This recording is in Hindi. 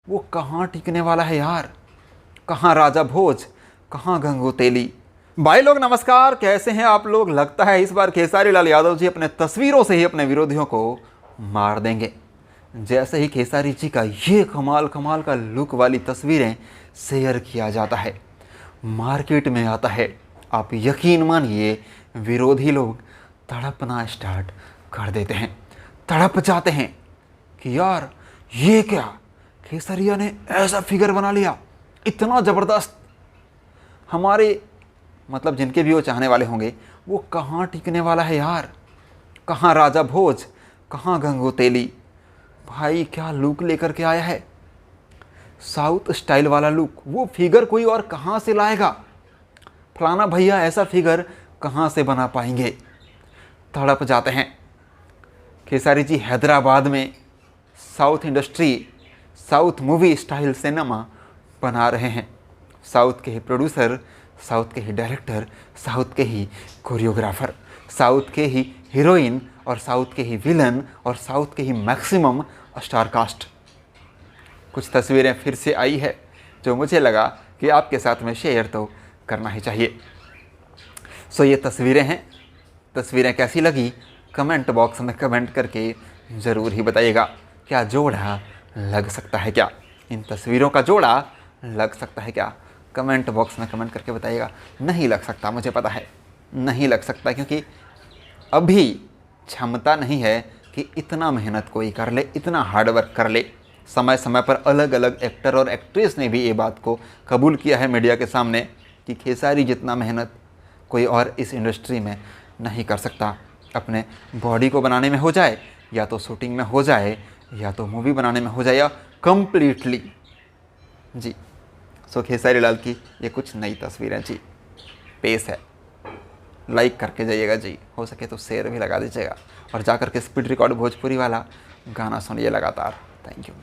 वो कहाँ टिकने वाला है यार। कहाँ राजा भोज, कहाँ गंगू तेली। भाई लोग नमस्कार, कैसे हैं आप लोग। लगता है इस बार खेसारी लाल यादव जी अपने तस्वीरों से ही अपने विरोधियों को मार देंगे। जैसे ही खेसारी जी का ये कमाल कमाल का लुक वाली तस्वीरें शेयर किया जाता है, मार्केट में आता है, आप यकीन मानिए विरोधी लोग तड़पना स्टार्ट कर देते हैं। तड़प जाते हैं कि यार ये क्या, खेसरिया ने ऐसा फिगर बना लिया, इतना ज़बरदस्त। हमारे मतलब जिनके भी वो चाहने वाले होंगे, वो कहाँ टिकने वाला है यार। कहाँ राजा भोज, कहाँ गंगू तेली। भाई क्या लुक लेकर के आया है, साउथ स्टाइल वाला लुक। वो फिगर कोई और कहाँ से लाएगा। फलाना भैया ऐसा फिगर कहाँ से बना पाएंगे। तड़प जाते हैं। खेसारी जी हैदराबाद में south industry, south movie style cinema बना रहे हैं। साउथ के ही प्रोड्यूसर, साउथ के ही डायरेक्टर, साउथ के ही कोरियोग्राफर, साउथ के ही हीरोइन और साउथ के ही विलन और साउथ के ही मैक्सिमम स्टार कास्ट। कुछ तस्वीरें फिर से आई है जो मुझे लगा कि आपके साथ में शेयर तो करना ही चाहिए। सो ये तस्वीरें हैं। तस्वीरें कैसी लगी कमेंट बॉक्स में कमेंट करके ज़रूर ही बताइएगा। क्या जोड़ा लग सकता है क्या, इन तस्वीरों का जोड़ा लग सकता है क्या, कमेंट बॉक्स में कमेंट करके बताइएगा। नहीं लग सकता, मुझे पता है नहीं लग सकता, क्योंकि अभी क्षमता नहीं है कि इतना मेहनत कोई कर ले, इतना हार्डवर्क कर ले। समय समय पर अलग अलग एक्टर और एक्ट्रेस ने भी ये बात को कबूल किया है मीडिया के सामने कि खेसारी जितना मेहनत कोई और इस इंडस्ट्री में नहीं कर सकता। अपने बॉडी को बनाने में हो जाए, या तो शूटिंग में हो जाए, या तो मूवी बनाने में हो जाए, या कम्प्लीटली जी। सो खेसारी लाल की ये कुछ नई तस्वीरें जी पेश है। लाइक करके जाइएगा जी, हो सके तो शेयर भी लगा दीजिएगा, और जा कर के स्पीड रिकॉर्ड भोजपुरी वाला गाना सुनिए लगातार। Thank you.